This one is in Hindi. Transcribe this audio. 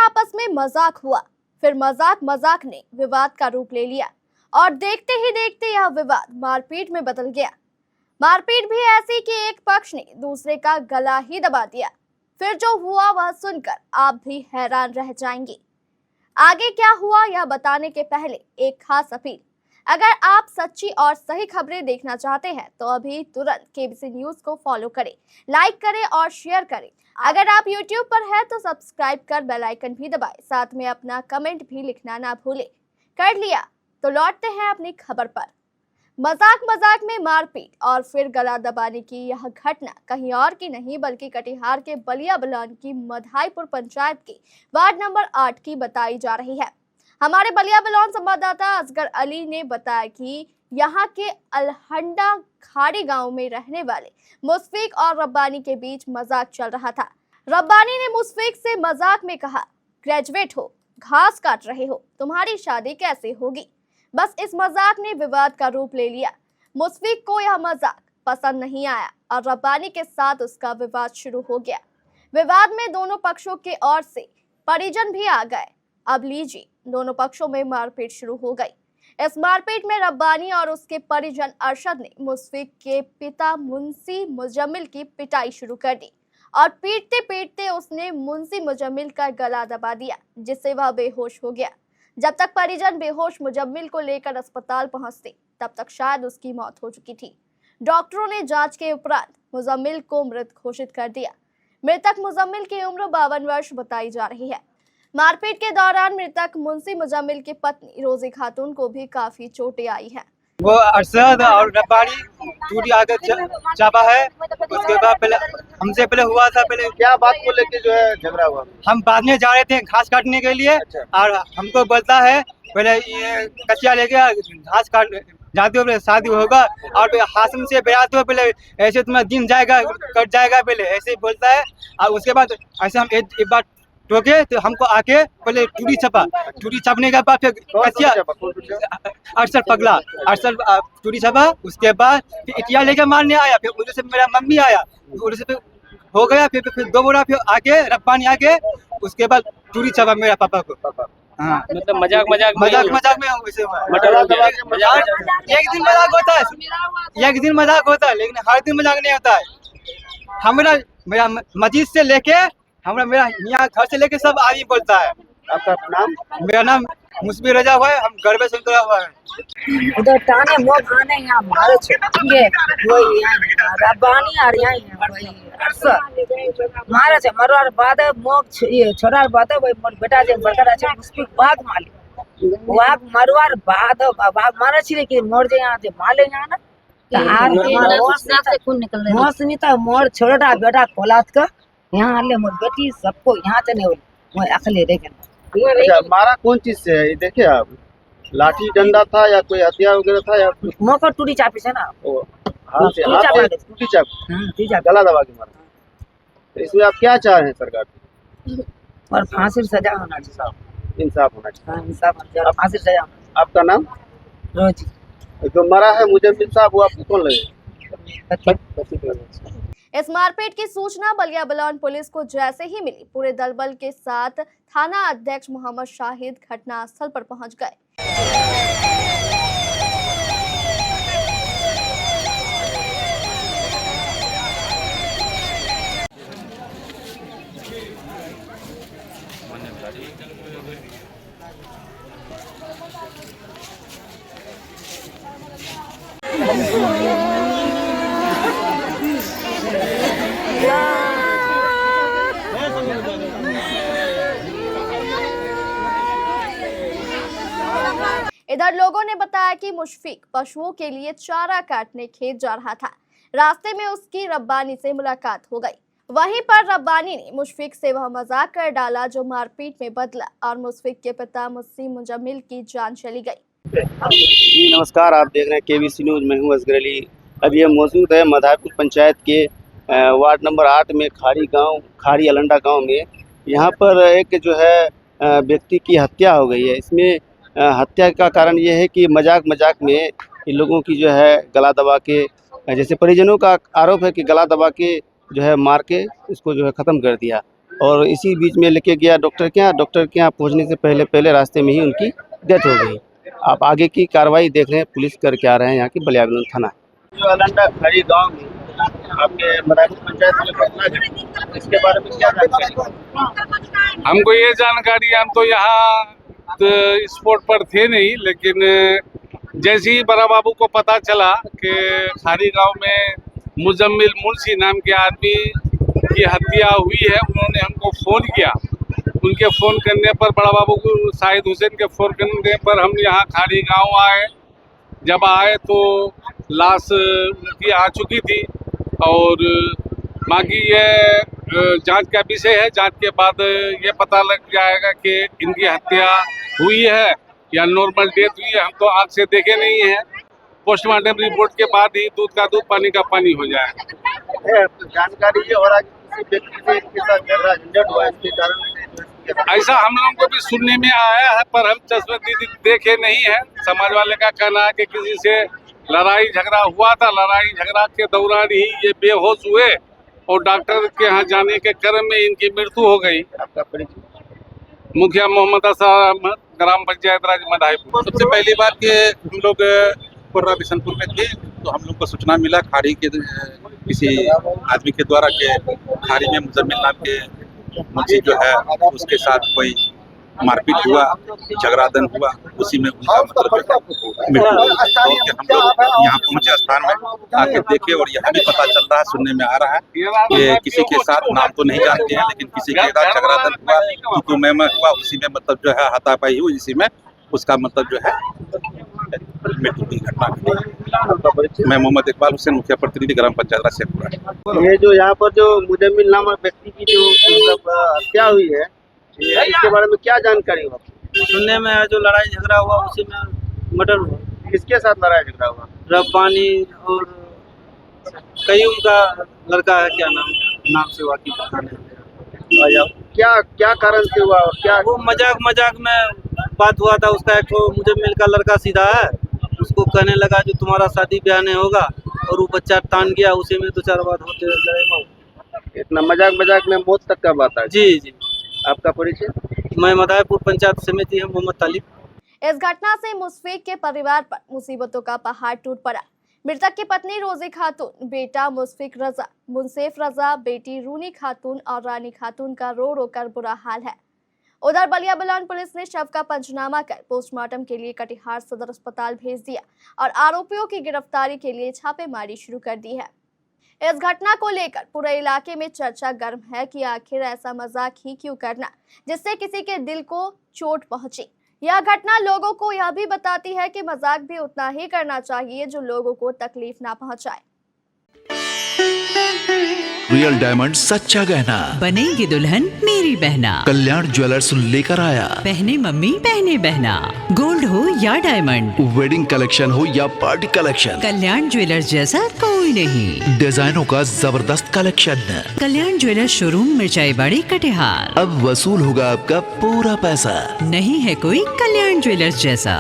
आपस में मजाक हुआ, फिर मजाक ने विवाद का रूप ले लिया और देखते ही देखते यह विवाद मारपीट में बदल गया। मारपीट भी ऐसी कि एक पक्ष ने दूसरे का गला ही दबा दिया। फिर जो हुआ वह सुनकर आप भी हैरान रह जाएंगे। आगे क्या हुआ यह बताने के पहले एक खास अपील। अगर आप सच्ची और सही खबरें देखना चाहते हैं तो अभी तुरंत केबीसी न्यूज को फॉलो करें, लाइक करें और शेयर करें। अगर आप YouTube पर हैं तो सब्सक्राइब कर बेल आइकन भी दबाएं। साथ में अपना कमेंट भी लिखना ना भूलें। कर लिया तो लौटते हैं अपनी खबर पर। मजाक में मारपीट और फिर गला दबाने की यह घटना कहीं और की नहीं बल्कि कटिहार के बलिया बलान की मधाईपुर पंचायत के वार्ड नंबर 8 की बताई जा रही है। हमारे बलिया बलान संवाददाता असगर अली ने बताया कि यहाँ के अलहंडा खाड़ी गांव में रहने वाले मुशफिक और रब्बानी के बीच मजाक चल रहा था। रब्बानी ने मुशफिक से मजाक में कहा, ग्रेजुएट हो, घास काट रहे हो, तुम्हारी शादी कैसे होगी। बस इस मजाक ने विवाद का रूप ले लिया। मुशफिक को यह मजाक पसंद नहीं आया और रब्बानी के साथ उसका विवाद शुरू हो गया। विवाद में दोनों पक्षों के ओर से परिजन भी आ गए। अब लीजिए, दोनों पक्षों में मारपीट शुरू हो गई। इस मारपीट में रब्बानी और उसके परिजन अरशद ने मुशफिक के पिता मुंशी मुजम्मिल की पिटाई शुरू कर दी और पीटते पीटते उसने मुंशी मुजम्मिल का गला दबा दिया, जिससे वह बेहोश हो गया। जब तक परिजन बेहोश मुजम्मिल को लेकर अस्पताल पहुंचते तब तक शायद उसकी मौत हो चुकी थी। डॉक्टरों ने जांच के उपरांत मुजम्मिल को मृत घोषित कर दिया। मृतक मुजम्मिल की उम्र 52 वर्ष बताई जा रही है। मारपीट के दौरान मृतक मुंशी मुजम्मिल की पत्नी रोजी खातून को भी काफी चोटें आई हैं। वो अरशद और रब्बानी टूटी आगे चापा है। उसके बाद पहले हमसे पहले हुआ था। पहले क्या बात को लेके जो है झगड़ा हुआ? हम बाद में जा रहे थे घास काटने के लिए। अच्छा। और हमको बोलता है पहले ये कचिया लेके घास काट जाते हो, शादी होगा और हासन से बेराते हो, पहले ऐसे तुम्हारा दिन जाएगा, कट जाएगा, पहले ऐसे ही बोलता है। और उसके बाद ऐसे हम एक बार टोके तो हमको आके पहले टूटी छपने के बाद फिर कचिया अरसर पगला अरसर टूटी छपा। उसके बाद फिर इटिया लेके मारने आया। फिर उधर से मेरा मम्मी आया, उधर से फिर हो गया। फिर दो बोरा फिर आके रब्बानी आके उसके बाद टूटी छपा मेरा पापा को। हाँ, मतलब मजाक में वैसे हुआ। एक दिन मजाक होता है लेकिन हर दिन मजाक नहीं होता है। मेरा मस्जिद से लेके मेरा यहाँ घर से लेके सब आदमी बोलता है। आपका नाम? मेरा नाम मुशफिक रजा हुआ है। हम घर में सुनता हुआ है। उधर टाने मोग आने यहाँ मारे छे वही यहाँ रब्बानी और यहाँ वही अरसर मारे छे। मरवार बाद मोग ये छोरार बाद वही मोर बेटा जे बड़का छे मुशफिक बाग माली बाग मरवार बाद बाग मारे छे कि मोर जे यहाँ जे माले यहाँ ना मोस नहीं था। मोर छोटा बेटा कोलात का यहाँ ले मोर बेटी सबको यहाँ से नहीं वो अकेले रह गए। अच्छा, मारा कौन चीज से है ये देखिए आप? लाठी डंडा था या कोई हथियार वगैरह था या मोकर टूटी चापी से ना हाथ से टूटी चाप गला दबा के मारा। तो इसमें आप क्या चाह रहे हैं सरकार से? और फांसी सजा होना चाहिए, इंसाफ होना चाहिए। इंसाफ और फांसी सजा। आपका नाम? रोजी। जो मरा है मुजम्मिल साहब, वो आपको कौन लगे? इस मारपीट की सूचना बलिया बलान पुलिस को जैसे ही मिली, पूरे दल बल के साथ थाना अध्यक्ष मोहम्मद शाहिद घटनास्थल पर पहुंच गए। इधर लोगों ने बताया कि मुशफिक पशुओं के लिए चारा काटने खेत जा रहा था। रास्ते में उसकी रब्बानी से मुलाकात हो गई। वहीं पर रब्बानी ने मुशफिक से वह मजाक कर डाला जो मारपीट में बदला और मुशफिक के पिता मुंशी मुजम्मिल की जान चली गई। नमस्कार, आप देख रहे हैं केबीसी न्यूज। मैं हूं असगर अली। अभी हम मौजूद है मधाईपुर पंचायत के वार्ड नंबर 8 में खाड़ी अलंडा गाँव में। यहाँ पर एक जो है व्यक्ति की हत्या हो गई है। इसमें हत्या का कारण ये है कि मजाक में इन लोगों की जो है गला दबा के, जैसे परिजनों का आरोप है कि गला दबा के जो है मार के इसको जो है ख़त्म कर दिया। और इसी बीच में लेके गया डॉक्टर के यहाँ पहुँचने से पहले रास्ते में ही उनकी डेथ हो गई। आप आगे की कार्रवाई देख रहे हैं, पुलिस करके आ रहे हैं यहाँ की बलियागंज थाना। जो अलंडा खड़ी गाँव में आपके मदारपुर पंचायत में घटना घटी, इसके बारे में क्या जानकारी? हमको ये जानकारी, हम तो यहाँ स्पॉट पर थे नहीं, लेकिन जैसे ही बड़ा बाबू को पता चला कि खारी गांव में मुजम्मिल मुंशी नाम के आदमी की हत्या हुई है, उन्होंने हमको फ़ोन किया। उनके फ़ोन करने पर, बड़ा बाबू को शाहिद हुसैन के फ़ोन करने पर हम यहाँ खारी गांव आए। जब आए तो लाश उनकी आ चुकी थी और बाकी ये जांच का विषय है। जांच के बाद ये पता लग जाएगा कि इनकी हत्या हुई है या नॉर्मल डेथ हुई है। हम तो आँख से देखे नहीं हैं। पोस्टमार्टम रिपोर्ट के बाद ही दूध का दूध पानी का पानी हो जाएगा। जानकारी ये हो रहा है कि किसी व्यक्ति से इनके साथ झगड़ा झंझट हुआ, इसके कारण से ऐसा हम लोगों को भी सुनने में आया है, पर हम चश्मदीदी देखे नहीं है। समाज वाले का कहना है कि किसी से लड़ाई झगड़ा हुआ था। लड़ाई झगड़ा के दौरान ही ये बेहोश हुए और डॉक्टर के यहाँ जाने के क्रम में इनकी मृत्यु हो गई। आपका परिचय? मुखिया मोहम्मद असर अहमद, ग्राम पंचायत राज मधाईपुर। सबसे पहली बात कि हम लोग कोर्रा बिशनपुर में थे, तो हम लोग को सूचना मिला खाड़ी के किसी आदमी के द्वारा के खाड़ी में मुजम्मिल नाम के मुंशी जो है उसके साथ कोई मारपीट हुआ, झगड़ादन हुआ, उसी में उनका मतलब मृत्यु हुई। तो हम लोग यहाँ पहुँचे स्थान में, आके देखे और यह भी पता चल रहा है, सुनने में आ रहा है कि किसी के साथ, नाम तो नहीं जानते हैं, लेकिन किसी के साथ झगड़ादन हुआ, तो मैं हुआ, उसी में मतलब जो है हाथापाई हुई, इसी में उसका मतलब जो है मृत्यु की घटना घटी। मैं मोहम्मद इकबाल हुसैन, मुखिया प्रतिनिधि, ग्राम पंचायत राज शेखपुरा। ये जो यहाँ पर जो मुजम्मिल नामक व्यक्ति की जो मतलब हत्या हुई है, इसके बारे में क्या जानकारी हो? सुनने में है जो लड़ाई झगड़ा हुआ उसी में मर्डर हुआ। किसके साथ लड़ाई झगड़ा हुआ? रब्बानी और कई उनका लड़का है, क्या नाम से वाकिफ पता नहीं। क्या कारण से हुआ और क्या? वो मजाक में बात हुआ था। उसका एक तो मुजम्मिल का लड़का सीधा है, उसको कहने लगा जो तुम्हारा शादी ब्याह नहीं होगा, और वो बच्चा तान गया, उसी में 2-4 बात होते रहे। इतना मजाक में मौत तक का बात है। जी। आपका परिचय? मैं मधाईपुर पंचायत समिति है मोहम्मद तालिब। इस घटना से मुशफिक के परिवार पर मुसीबतों का पहाड़ टूट पड़ा। मृतक की पत्नी रोजी खातून, बेटा मुशफिक रजा, मुनसेफ रजा, बेटी रूनी खातून और रानी खातून का रो रो कर बुरा हाल है। उधर बलिया बलान पुलिस ने शव का पंचनामा कर पोस्टमार्टम के लिए कटिहार सदर अस्पताल भेज दिया और आरोपियों की गिरफ्तारी के लिए छापेमारी शुरू कर दी है। इस घटना को लेकर पूरे इलाके में चर्चा गर्म है कि आखिर ऐसा मजाक ही क्यों करना जिससे किसी के दिल को चोट पहुंची। यह घटना लोगों को यह भी बताती है कि मजाक भी उतना ही करना चाहिए जो लोगों को तकलीफ ना पहुंचाए। रियल डायमंड सच्चा गहना, बनेगी दुल्हन मेरी बहना। कल्याण ज्वेलर्स लेकर आया। पहने मम्मी पहने बहना, गोल्ड हो या डायमंड, वेडिंग कलेक्शन हो या पार्टी कलेक्शन, कल्याण ज्वेलर्स जैसा कोई नहीं। डिजाइनों का जबरदस्त कलेक्शन। कल्याण ज्वेलर्स शोरूम मिर्चाई बाड़ी कटिहार। अब वसूल होगा आपका पूरा पैसा। नहीं है कोई कल्याण ज्वेलर्स जैसा।